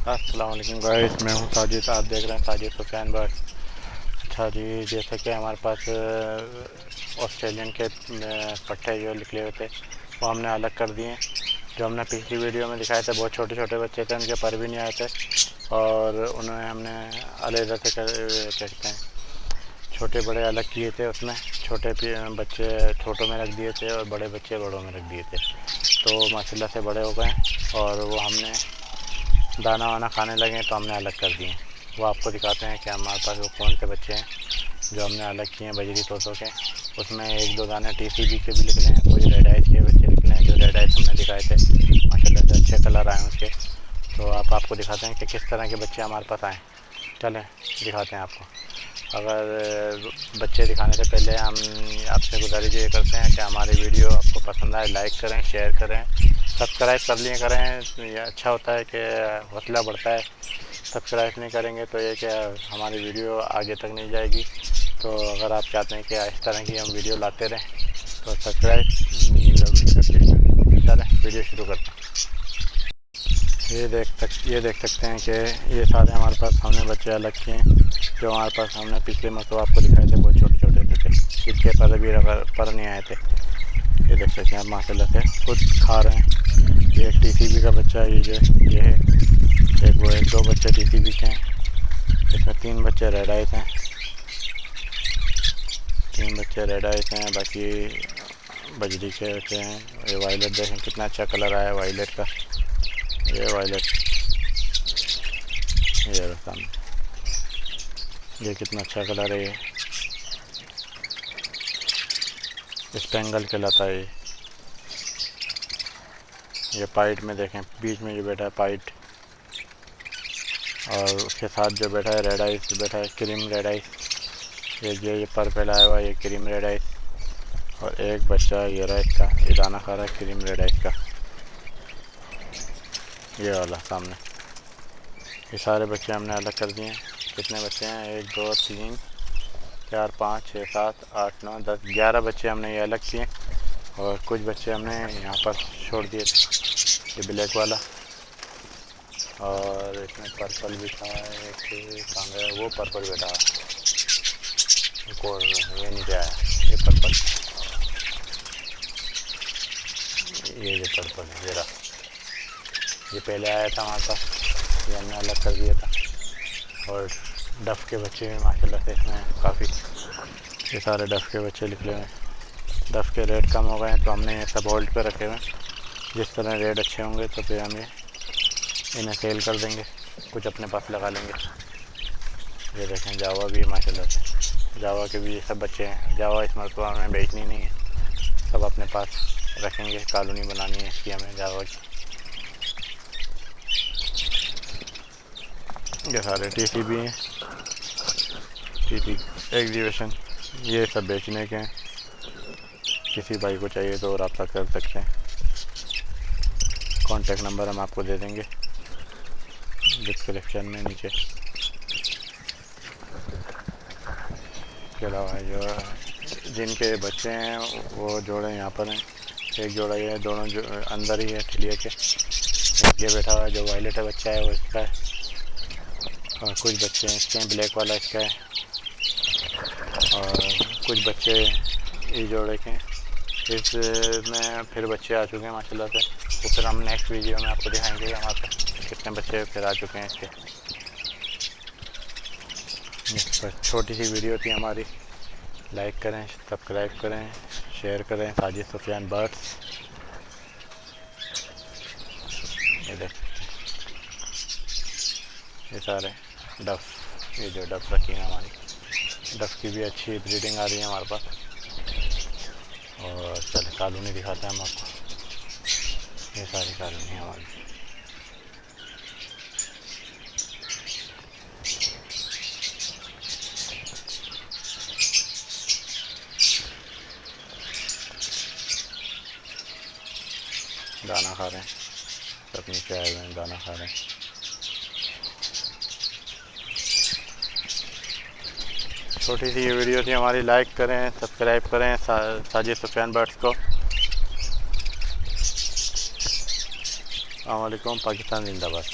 अस्सलाम वालेकुम गाइस, मैं हूं साजिद। आप देख रहे हैं साजिद सुफियान बर्ड। अच्छा जी, जैसे कि हमारे पास ऑस्ट्रेलियन के पट्टे जो निकले हुए थे वो हमने अलग कर दिए। जो हमने पिछली वीडियो में दिखाए थे बहुत छोटे छोटे बच्चे थे, उनके पर भी नहीं आए थे और उन्हें हमने अलग से क्या कहते हैं छोटे बड़े अलग किए थे। उसमें छोटे बच्चे छोटों में रख दिए थे और बड़े बच्चे बड़ों में रख दिए थे, तो माशाल्लाह से बड़े हो गए और वो हमने दाना वाना खाने लगे तो हमने अलग कर दिए। वो आपको दिखाते हैं कि हमारे पास वो कौन से बच्चे हैं जो हमने अलग किए हैं बजरी तोतों के। उसमें एक दो दाने TCB के भी निकले हैं, कुछ रेड आइस के बच्चे निकले हैं। जो रेड आइस हमने दिखाए थे माशाल्लाह से अच्छे कलर आए उसके, तो आपको दिखाते हैं कि किस तरह के बच्चे हमारे पास आए। चलें दिखाते हैं आपको। अगर बच्चे दिखाने से पहले हम आपसे गुजारिश ये करते हैं कि हमारी वीडियो आपको पसंद आए लाइक करें, शेयर करें, सब्सक्राइब कर लिए करें। ये अच्छा होता है कि हौसला बढ़ता है। सब्सक्राइब नहीं करेंगे तो ये क्या हमारी वीडियो आगे तक नहीं जाएगी। तो अगर आप चाहते हैं कि इस तरह की हम वीडियो लाते रहें तो सब्सक्राइब ज़रूर करिएगा। चलें वीडियो शुरू करते हैं। ये देख सकते हैं कि ये सारे हमारे पास हमने बच्चे अलग किए हैं। जो हमारे पास हमने पिछले मरतबा आपको दिखाए थे बहुत छोटे छोटे थे, जिनके पर भी पर नहीं आए थे। ये देख सकते हैं आप माशाल्लाह से खुद खा रहे हैं। ये एक TCB का बच्चा है, ये है एक, वो एक दो बच्चे TCB के हैं। इसमें 3 बच्चे रेड आइस हैं, 3 बच्चे रेड आइस हैं, बाकी बजरी के बच्चे हैं। ये वायलेट देखें कितना अच्छा कलर आया है वायलेट का। ये वायलेट, ये सामने ये कितना अच्छा कलर है। ये स्पेंगल कहलाता है। ये पाइट में देखें, बीच में जो बैठा है पाइट, और उसके साथ जो बैठा है रेड आइस बैठा है, क्रीम रेड आइस। ये पर फैलाया हुआ ये क्रीम रेड आइस, और एक बच्चा ये रहा इसका, ये दाना खा रहा है क्रीम रेड आइस का, ये वाला सामने। ये सारे बच्चे हमने अलग कर दिए हैं। कितने बच्चे हैं? 1 2 3 4 5 6 7 8 9 10 11 बच्चे हमने ये अलग किए, और कुछ बच्चे हमने यहाँ पर छोड़ दिए थे। ये ब्लैक वाला, और इसमें पर्पल भी था एक, कहाँ गया वो पर्पल बेटा, ये नीचे आया, ये पर्पल, ये पर्पल है, ये रहा। ये पहले आया था हमारे पास, ये हमने अलग कर दिया था। और डफ के बच्चे भी माशाल्लाह से इसमें काफ़ी, ये सारे डफ के बच्चे निकले हुए हैं। डफ के रेट कम हो गए हैं तो हमने ये सब होल्ड पर रखे हुए हैं। जिस तरह रेट अच्छे होंगे तो फिर हम इन्हें सेल कर देंगे, कुछ अपने पास लगा लेंगे। ये देखें जावा भी माशाल्लाह से, जावा के भी ये सब बच्चे हैं। जावा इस मरतबा हमें बेचनी नहीं है, सब अपने पास रखेंगे। कॉलोनी बनानी है इसकी हमें जावा की। ये सारे TCB हैं, TCB एग्जीबिशन। ये सब बेचने के हैं, किसी भाई को चाहिए तो रब्ता कर सकते हैं। कॉन्टेक्ट नंबर हम आपको दे देंगे डिस्क्रिप्शन में नीचे। इसके अलावा जो जिनके बच्चे हैं वो जोड़े यहाँ पर हैं। एक जोड़ा ये है, दोनों जो अंदर ही है ठिलिया के। एक ये बैठा हुआ है जो वायलेट है बच्चा है वो इसका है, और कुछ बच्चे हैं इसके हैं, ब्लैक वाला इसका है, और कुछ बच्चे ये जोड़े के हैं। इसमें फिर बच्चे आ चुके हैं माशाल्लाह से, तो फिर हम नेक्स्ट वीडियो में आपको दिखाएंगे हमारे पास कितने बच्चे फिर आ चुके हैं इसके। छोटी सी वीडियो थी हमारी, लाइक करें, सब्सक्राइब करें, शेयर करें। साजिद सुफियान बर्ड्स। ये देख, ये सारे डफ, ये जो डफ रखी है हमारी, डफ की भी अच्छी ब्रीडिंग आ रही है हमारे पास। और चले कॉलोनी दिखाते हैं हम आपको। ये सारी कॉलोनी है हमारी। दाना खा रहे हैं, सब नीचे आए हुए हैं, दाना खा रहे हैं। छोटी सी ये वीडियो थी हमारी, लाइक करें, सब्सक्राइब करें साजिद सुफियान बर्ड्स को। अस्सलाम वालेकुम, पाकिस्तान जिंदाबाद।